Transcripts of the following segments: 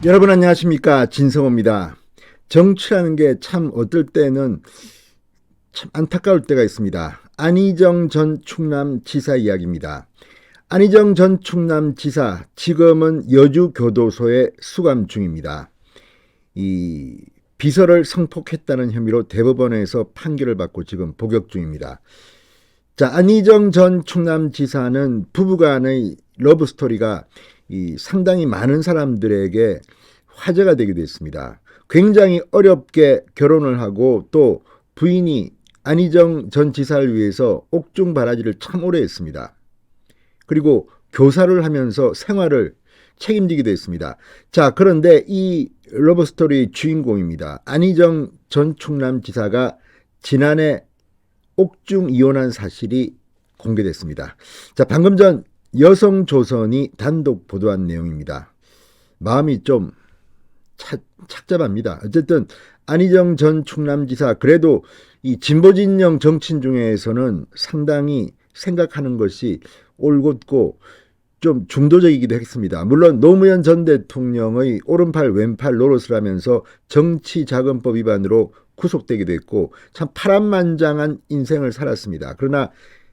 여러분 안녕하십니까, 진성호입니다. 정치라는 게 참 어떨 때는 참 안타까울 때가 있습니다. 안희정 전 충남지사 이야기입니다. 안희정 전 충남지사 지금은 여주교도소에 수감 중입니다. 이 비서를 성폭했다는 혐의로 대법원에서 판결을 받고 지금 복역 중입니다. 자, 안희정 전 충남지사는 부부간의 러브스토리가 상당히 많은 사람들에게 화제가 되기도 했습니다. 굉장히 어렵게 결혼을 하고 또 부인이 안희정 전 지사를 위해서 옥중 바라지를 참 오래 했습니다. 그리고 교사를 하면서 생활을 책임지기도 했습니다. 자, 그런데 이 러브스토리의 주인공입니다. 안희정 전 충남지사가 지난해 옥중 이혼한 사실이 공개됐습니다. 자, 방금 전 여성조선이 단독 보도한 내용입니다. 마음이 좀 착잡합니다. 어쨌든 안희정 전 충남지사 그래도 이 진보진영 정치인 중에서는 상당히 생각하는 것이 올곧고 좀 중도적이기도 했습니다. 물론 노무현 전 대통령의 오른팔 왼팔 노릇을 하면서 정치자금법 위반으로 구속되기도 했고 참 파란만장한 인생을 살았습니다. 그러나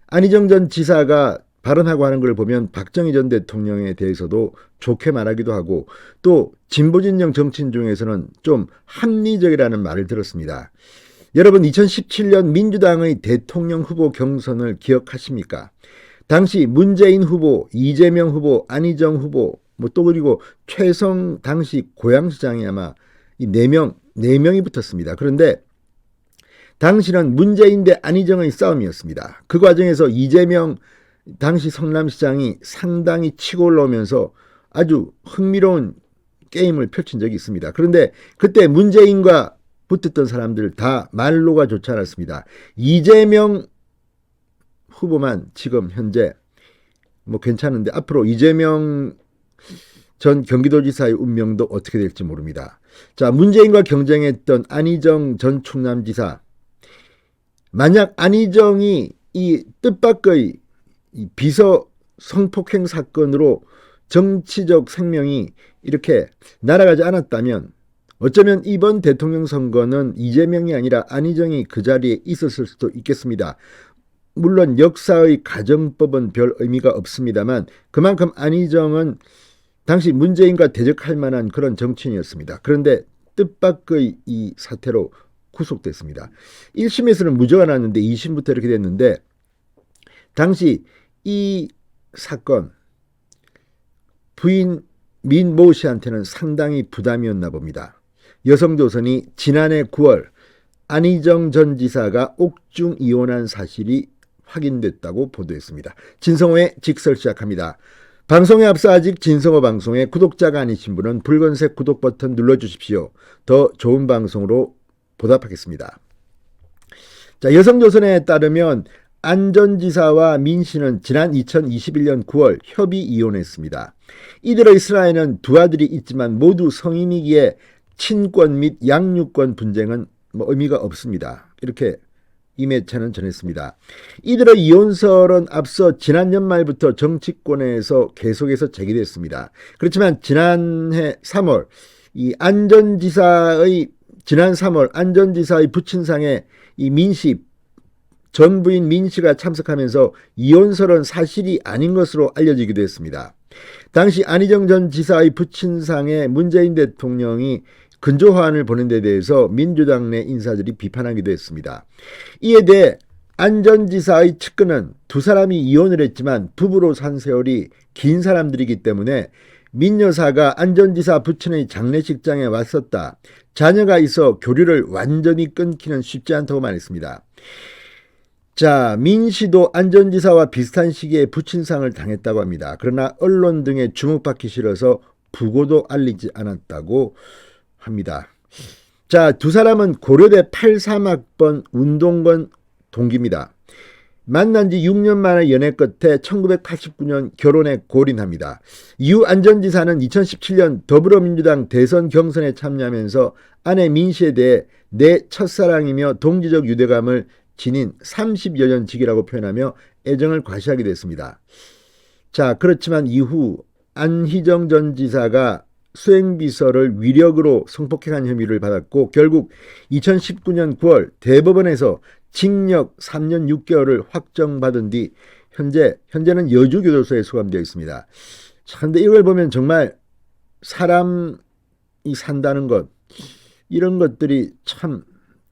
안희정 전 지사가 발언하고 하는 걸 보면 박정희 전 대통령에 대해서도 좋게 말하기도 하고 또 진보진영 정치인 중에서는 좀 합리적이라는 말을 들었습니다. 여러분 2017년 민주당의 대통령 후보 경선을 기억하십니까? 당시 문재인 후보, 이재명 후보, 안희정 후보, 또 그리고 최성 당시 고양시장이 아마 이 네 명이 붙었습니다. 그런데 당시는 문재인 대 안희정의 싸움이었습니다. 그 과정에서 이재명 당시 성남시장이 상당히 치고 올라오면서 아주 흥미로운 게임을 펼친 적이 있습니다. 그런데 그때 문재인과 붙었던 사람들 다 말로가 좋지 않았습니다. 이재명 후보만 지금 현재 괜찮은데 앞으로 이재명 전 경기도지사의 운명도 어떻게 될지 모릅니다. 자, 문재인과 경쟁했던 안희정 전 충남지사, 만약 안희정이 이 뜻밖의 이 비서 성폭행 사건으로 정치적 생명이 이렇게 날아가지 않았다면 어쩌면 이번 대통령 선거는 이재명이 아니라 안희정이 그 자리에 있었을 수도 있겠습니다. 물론 역사의 가정법은 별 의미가 없습니다만 그만큼 안희정은 당시 문재인과 대적할 만한 그런 정치인이었습니다. 그런데 뜻밖의 이 사태로 구속됐습니다. 1심에서는 무죄가 났는데 2심부터 이렇게 됐는데 당시 이 사건 부인 민모 씨한테는 상당히 부담이었나 봅니다. 여성조선이 지난해 9월 안희정 전 지사가 옥중 이혼한 사실이 확인됐다고 보도했습니다. 진성호의 직설 시작합니다. 방송에 앞서 아직 진성호 방송에 구독자가 아니신 분은 붉은색 구독 버튼 눌러주십시오. 더 좋은 방송으로 보답하겠습니다. 자, 여성조선에 따르면 안 전 지사와 민 씨는 지난 2021년 9월 협의 이혼했습니다. 이들의 슬하에는 두 아들이 있지만 모두 성인이기에 친권 및 양육권 분쟁은 의미가 없습니다. 이렇게 이매체는 전했습니다. 이들의 이혼설은 앞서 지난 연말부터 정치권에서 계속해서 제기됐습니다. 그렇지만 지난해 3월 안 전 지사의 부친상에 이 민 씨 전 부인 민 씨가 참석하면서 이혼설은 사실이 아닌 것으로 알려지기도 했습니다. 당시 안희정 전 지사의 부친상에 문재인 대통령이 근조화환을 보낸 데 대해서 민주당 내 인사들이 비판하기도 했습니다. 이에 대해 안 전 지사의 측근은 두 사람이 이혼을 했지만 부부로 산 세월이 긴 사람들이기 때문에 민 여사가 안 전 지사 부친의 장례식장에 왔었다. 자녀가 있어 교류를 완전히 끊기는 쉽지 않다고 말했습니다. 자, 민 씨도 안 전 지사와 비슷한 시기에 부친상을 당했다고 합니다. 그러나 언론 등에 주목받기 싫어서 부고도 알리지 않았다고 합니다. 자, 두 사람은 고려대 83학번 운동권 동기입니다. 만난 지 6년 만에 연애 끝에 1989년 결혼에 골인합니다. 이후 안 전 지사는 2017년 더불어민주당 대선 경선에 참여하면서 아내 민 씨에 대해 내 첫사랑이며 동지적 유대감을 지닌 30여 년 지기라고 표현하며 애정을 과시하기도 했습니다. 자, 그렇지만 이후 안희정 전 지사가 수행비서를 위력으로 성폭행한 혐의를 받았고 결국 2019년 9월 대법원에서 징역 3년 6개월을 확정받은 뒤 현재는 여주교도소에 수감되어 있습니다. 그런데 이걸 보면 정말 사람이 산다는 것, 이런 것들이 참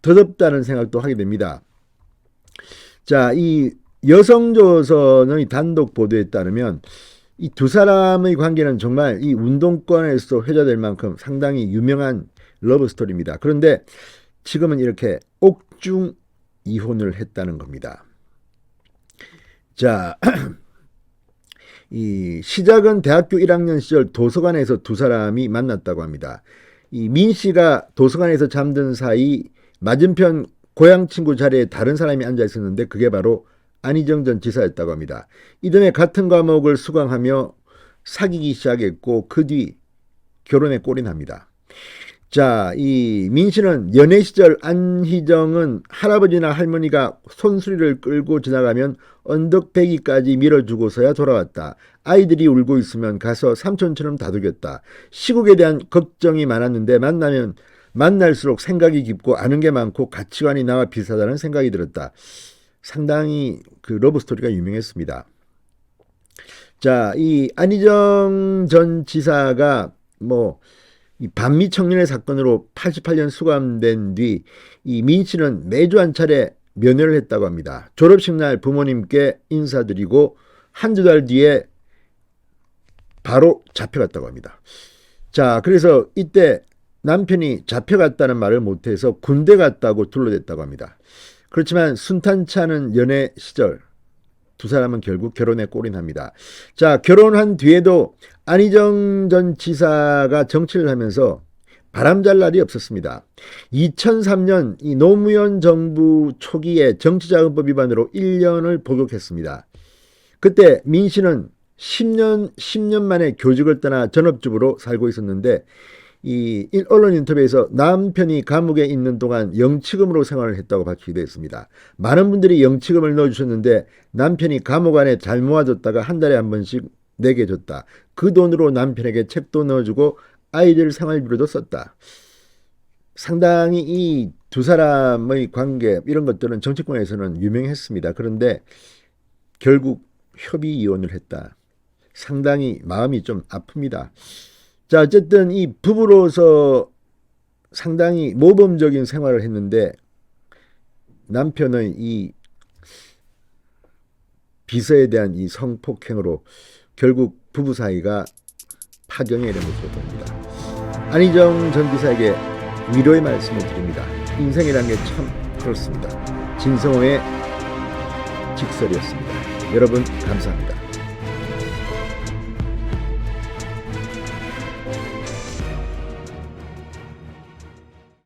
더럽다는 생각도 하게 됩니다. 자, 이 여성조선의 단독 보도에 따르면 이 두 사람의 관계는 정말 이 운동권에서 회자될 만큼 상당히 유명한 러브 스토리입니다. 그런데 지금은 이렇게 옥중 이혼을 했다는 겁니다. 자, 이 시작은 대학교 1학년 시절 도서관에서 두 사람이 만났다고 합니다. 이 민 씨가 도서관에서 잠든 사이 맞은편 고향 친구 자리에 다른 사람이 앉아 있었는데 그게 바로 안희정 전 지사였다고 합니다. 이듬해 같은 과목을 수강하며 사귀기 시작했고 그 뒤 결혼에 꼴이 납니다. 자, 이 민 씨는 연애 시절 안희정은 할아버지나 할머니가 손수리를 끌고 지나가면 언덕배기까지 밀어주고서야 돌아왔다. 아이들이 울고 있으면 가서 삼촌처럼 다독였다. 시국에 대한 걱정이 많았는데 만나면 만날수록 생각이 깊고 아는 게 많고 가치관이 나와 비슷하다는 생각이 들었다. 상당히 그 러브스토리가 유명했습니다. 자, 이 안희정 전 지사가 이 반미 청년의 사건으로 88년 수감된 뒤 이 민 씨는 매주 한 차례 면회를 했다고 합니다. 졸업식 날 부모님께 인사드리고 한두 달 뒤에 바로 잡혀갔다고 합니다. 자, 그래서 이때 남편이 잡혀갔다는 말을 못해서 군대 갔다고 둘러댔다고 합니다. 그렇지만 순탄치 않은 연애 시절 두 사람은 결국 결혼에 꼴이 납니다. 자, 결혼한 뒤에도 안희정 전 지사가 정치를 하면서 바람잘 날이 없었습니다. 2003년 이 노무현 정부 초기에 정치자금법 위반으로 1년을 복역했습니다. 그때 민 씨는 10년 만에 교직을 떠나 전업주부로 살고 있었는데 이 언론 인터뷰에서 남편이 감옥에 있는 동안 영치금으로 생활을 했다고 밝히기도 했습니다. 많은 분들이 영치금을 넣어주셨는데 남편이 감옥 안에 잘 모아뒀다가 한 달에 한 번씩 내게 줬다. 그 돈으로 남편에게 책도 넣어주고 아이들 생활비로도 썼다. 상당히 이 두 사람의 관계 이런 것들은 정치권에서는 유명했습니다. 그런데 결국 협의 이혼을 했다. 상당히 마음이 좀 아픕니다. 자, 어쨌든 이 부부로서 상당히 모범적인 생활을 했는데 남편의 이 비서에 대한 이 성폭행으로 결국 부부 사이가 파경에 이르렀을 겁니다. 안희정 전 지사에게 위로의 말씀을 드립니다. 인생이란 게 참 그렇습니다. 진성호의 직설이었습니다. 여러분 감사합니다.